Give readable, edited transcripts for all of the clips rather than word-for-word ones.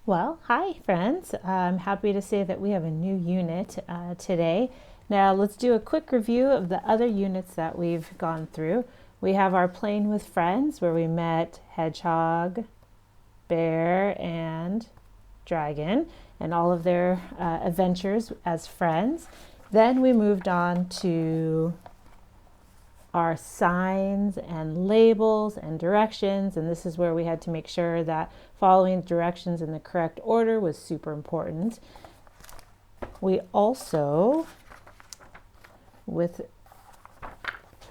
Well, hi friends. I'm happy to say that we have a new unit today. Now let's do a quick review of the other units that we've gone through. We have our Playing with Friends where we met Hedgehog, Bear, and Dragon and all of their adventures as friends. Then we moved on to our signs and labels and directions, and this is where we had to make sure that following directions in the correct order was super important. We also, with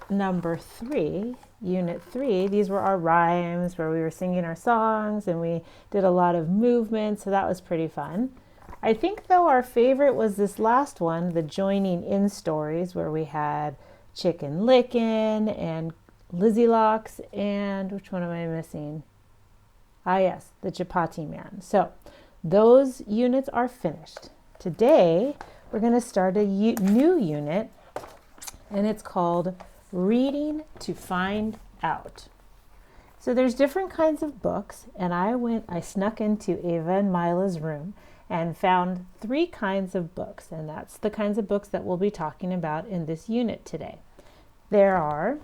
number 3, unit 3, these were our rhymes where we were singing our songs and we did a lot of movement, so that was pretty fun. I think though our favorite was this last one, the joining in stories, where we had Chicken Licken and Lizzie Locks, and which one am I missing? Ah, yes, the Chapati Man. So those units are finished. Today we're going to start a new unit, and it's called Reading to Find Out. So there's different kinds of books, and I snuck into Ava and Mila's room and found 3 kinds of books, and that's the kinds of books that we'll be talking about in this unit today. There are,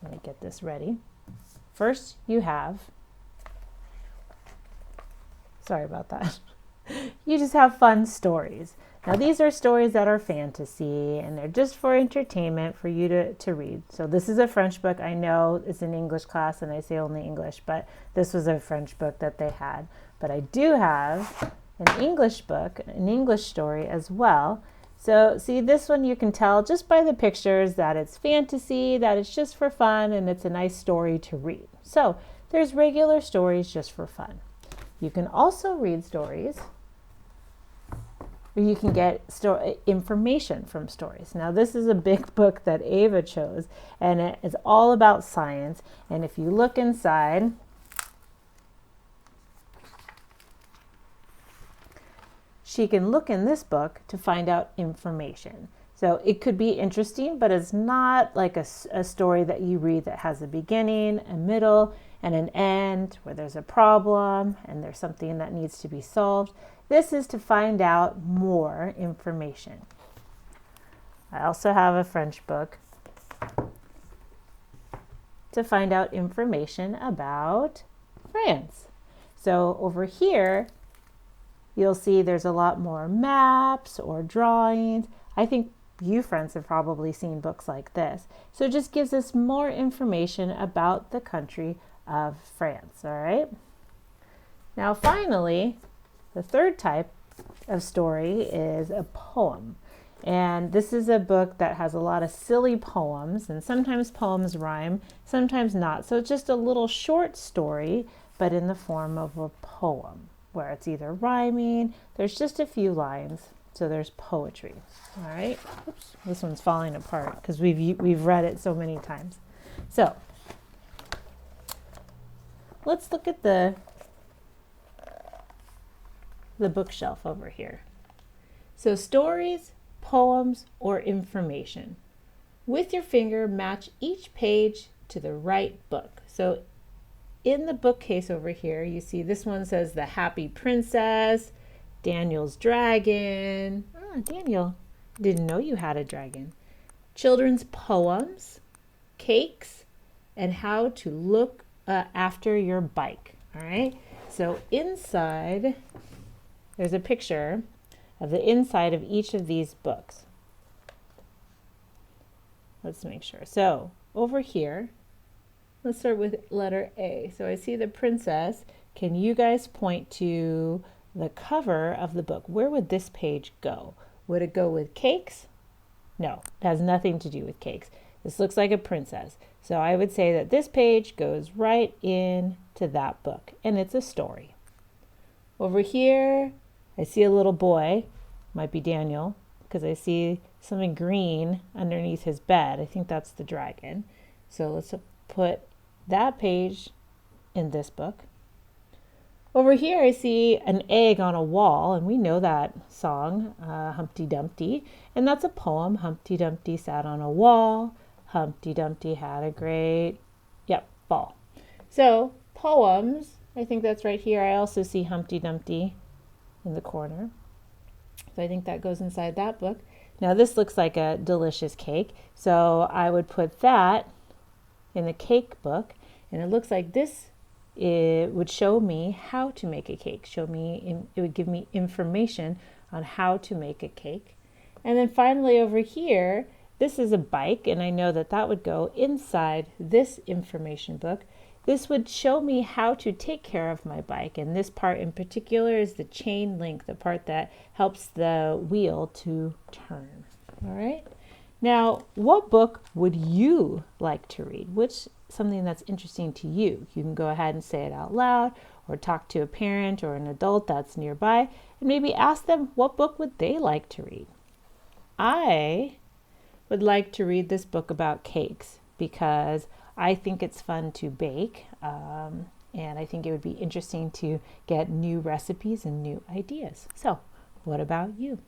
let me get this ready. First, you have, sorry about that. You just have fun stories. Now, these are stories that are fantasy, and they're just for entertainment for you to read. So this is a French book. I know it's an English class, and I say only English, but this was a French book that they had. But I do have an English book, an English story as well. So see, this one you can tell just by the pictures that it's fantasy, that it's just for fun, and it's a nice story to read. So there's regular stories just for fun. You can also read stories, or you can get information from stories. Now this is a big book that Ava chose, and it is all about science. And if you look inside, she can look in this book to find out information. So it could be interesting, but it's not like a story that you read that has a beginning, a middle, and an end where there's a problem and there's something that needs to be solved. This is to find out more information. I also have a French book to find out information about France. So over here, you'll see there's a lot more maps or drawings. I think you friends have probably seen books like this. So it just gives us more information about the country of France, all right? Now finally, the third type of story is a poem. And this is a book that has a lot of silly poems, and sometimes poems rhyme, sometimes not. So it's just a little short story, but in the form of a poem, where it's either rhyming, there's just a few lines, so there's poetry. All right. Oops, this one's falling apart because we've read it so many times. So let's look at the bookshelf over here. So stories, poems, or information. With your finger, match each page to the right book. So in the bookcase over here, you see this one says The Happy Princess, Daniel's Dragon. Ah, Daniel, didn't know you had a dragon. Children's poems, cakes, and how to look after your bike. All right. So inside, there's a picture of the inside of each of these books. Let's make sure. So over here, let's start with letter A. So I see the princess. Can you guys point to the cover of the book? Where would this page go? Would it go with cakes? No, it has nothing to do with cakes. This looks like a princess. So I would say that this page goes right into that book, and it's a story. Over here, I see a little boy, might be Daniel, because I see something green underneath his bed. I think that's the dragon. So let's put that page in this book. Over here, I see an egg on a wall, and we know that song, Humpty Dumpty, and that's a poem. Humpty Dumpty sat on a wall. Humpty Dumpty had a great, ball. So poems I think that's right here. I also see Humpty Dumpty in the corner. So I think that goes inside that book. Now this looks like a delicious cake. So I would put that in the cake book. And it looks like this, it would show me how to make a cake. It would give me information on how to make a cake. And then finally over here, this is a bike, and I know that that would go inside this information book. This would show me how to take care of my bike, and this part in particular is the chain link, the part that helps the wheel to turn. All right. Now, what book would you like to read? Which something that's interesting to you? You can go ahead and say it out loud, or talk to a parent or an adult that's nearby, and maybe ask them what book would they like to read. I would like to read this book about cakes because I think it's fun to bake, and I think it would be interesting to get new recipes and new ideas. So, what about you?